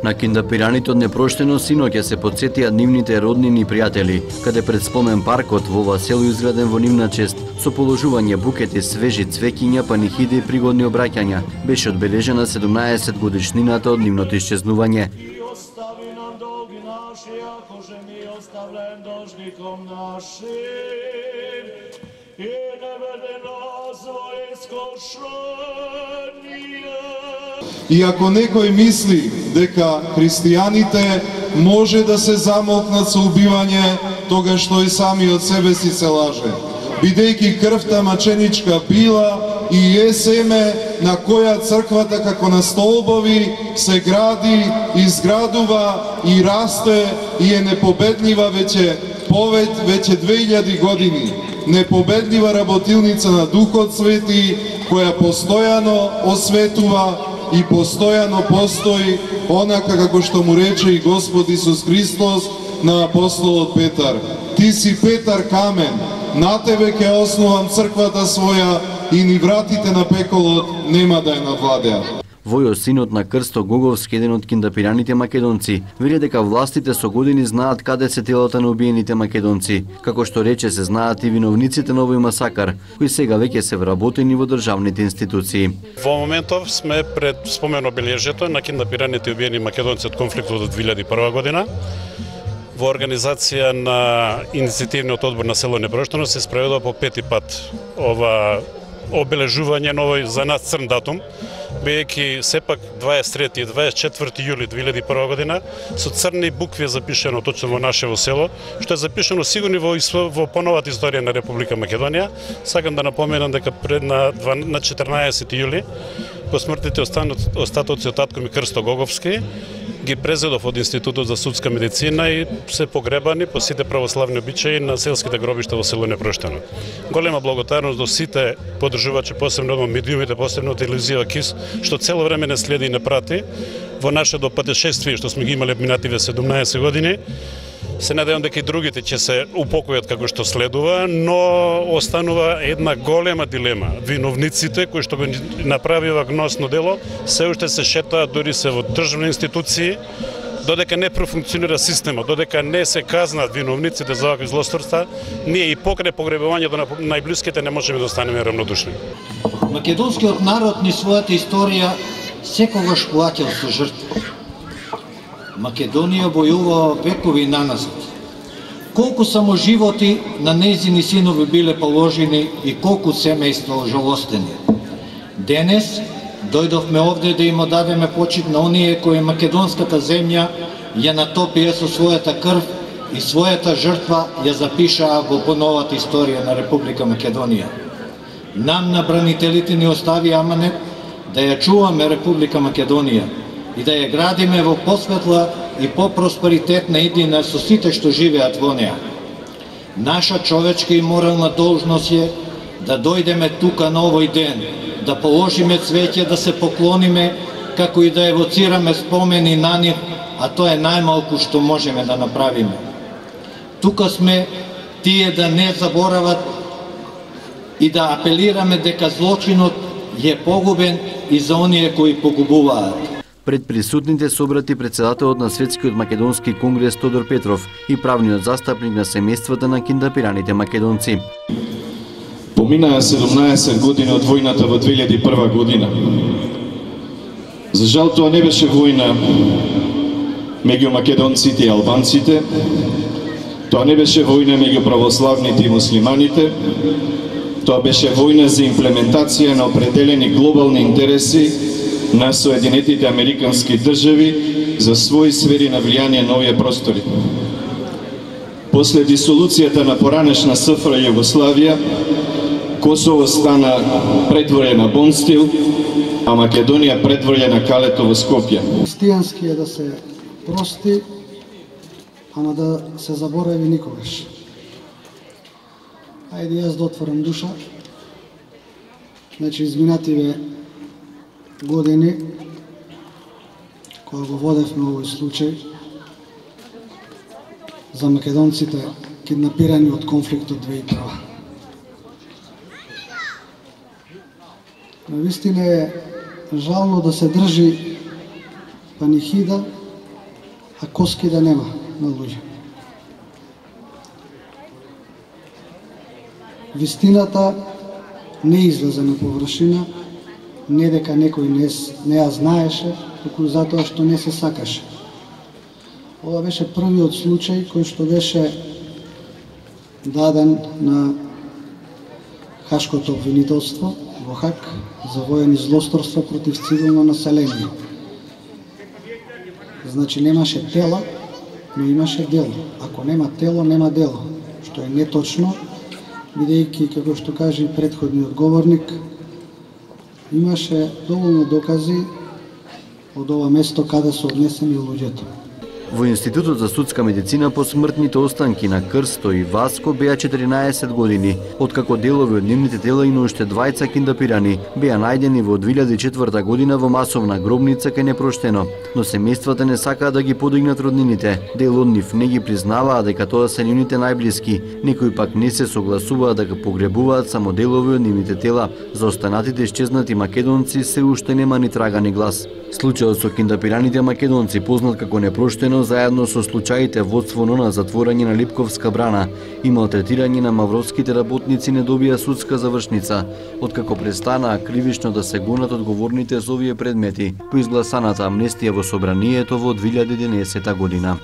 На киндапираните од непроштено синоќа се потсетија нивните роднини и пријатели, каде пред спомен паркот во ова село изграден во нивна чест, со положување букети свежи цвеќиња, панихиди и пригодни обраќања, беше одбележена 17 годишнината од нивното исчезнување. И ако некој мисли дека христијаните може да се замолкнат со убивање, тогаш тој сами од себе си се лаже. Бидејќи крвта маченичка била и е семе на која црквата како на столбови се гради, изградува и расте и е непобедлива веќе 2000 години. Непобедлива работилница на Духот Свети, која постојано осветува и постојано постои, онака како што му рече и Господ Исус Христос на апостолот Петар. Ти си Петар камен, на тебе ќе основам црквата своја и ни вратите на пеколот нема да ја надвладеат. Војо, синот на Крсто Гоговски, еден од киндапираните македонци, вели дека властите со години знаат каде се телата на убиените македонци. Како што рече, се знаат и виновниците на овој масакар, кои сега веќе се вработени во државните институции. Во моментов сме пред спомен обележјето на киндапираните и убиени македонци од конфликтот од 2001 година. Во организација на иницијативниот одбор на село Непроштено се спроведува по 5 пат ова обележување на овој за нас црн датум, бидејќи сепак 23 и 24 јули 2001 година со црни букви е запишено точно во нашево село, што е запишено сигурно во поновата историја на Република Македонија. Сакам да напоменам дека пред на 14 јули по смртните остатоци од татко ми Крсто Гоговски ги презедов од Институтот за судска медицина и се погребани по сите православни обичаи на селските гробишта во село Непроштено. Голема благодарност до сите поддржувачи, посебно од медиумите, посебно од телевизија КИС, што цело време не следи и не прати во нашето патешествие што сме ги имале минативе 17 години. Се надевам дека и другите ќе се упокојат како што следува, но останува една голема дилема. Виновниците кои што го направија гносно дело се уште се шетаат, дури се во државни институции, додека не профункционира системот, додека не се казнат виновниците за овакви злосторства, ние и покрај погребувањето на најблиските не можеме да останеме равнодушни. Македонскиот народ ни својата историја секогаш плаќал со жртва. Македонија војувала векови наназад. Колку само животи на нејзини синови биле положени и колку семејства ожалостени. Денес дојдовме овде да им одадеме почит на оние кои македонската земја ја натопија со својата крв и својата жртва ја запишаа во поновата историја на Република Македонија. Нам на бранителите ни остави аманет да ја чуваме Република Македонија и да ја градиме во посветла и попросперитетна иднина со сите што живеат во неа. Наша човечка и морална должност е да дојдеме тука на овој ден, да положиме цвеќе, да се поклониме, како и да евоцираме спомени на нив, а тоа е најмалку што можеме да направиме. Тука сме тие да не заборават и да апелираме дека злочинот е погубен и за оние кои погубуваат. Пред присутните се обрати председателот на Светскиот македонски конгрес Тодор Петров и правниот застапник на семејствата на киндапираните македонци. Поминаа 17 години од војната во 2001 година. За жал тоа не беше војна меѓу македонците и албанците, тоа не беше војна меѓу православните и муслиманите, тоа беше војна за имплементација на определени глобални интереси на Соединетите Американски држави за своји сфери на влијание на овие простори. После дисолуцијата на поранешна СФР Југославија, Косово стана претворен на Бонстил, а Македонија претворена на калето во Скопје. Христијански е да се прости, ама да се заборави никогаш. Ајде јас да отворам душа. Значи, изминативе години, кога го водевме овој случај, за македонците киднапирани од конфликтот 2001. Навистина е жално да се држи панихида а коски да нема на луѓе. Вистината не излезе на површина, не дека некој не ја знаеше, туку затоа што не се сакаше. Ова беше првиот случај кој што беше даден на Хашкото обвинителство во Хаг за воени злосторства против цивилно население. Значи немаше тела, но имаше дело. Ако нема тело, нема дело, што е неточно, бидејќи, како што каже и претходниот говорник, имаше доволно докази од ова место каде се однесени луѓето. Во Институтот за судска медицина посмртните останки на Крсто и Васко беа 14 години, откако делови од нивните тела и на уште двајца киндапирани беа најдени во 2004 година во масовна гробница кај Непроштено, но семејствата не сакаат да ги подигнат роднините. Дел од нив не ги признаваат дека тоа се нивните најблиски, некои пак не се согласуваат да ги погребуваат само делови од нивните тела. За останатите исчезнати македонци се уште нема ни трага ни глас. Случајот со киндапираните македонци, познат како Непроштено, заедно со случаите водствено на затворање на Липковска брана и малтретирање на мавровските работници не добија судска завршница, откако престанаа кривично да се гонат одговорните за овие предмети по изгласаната амнестија во собранието во 2011 година.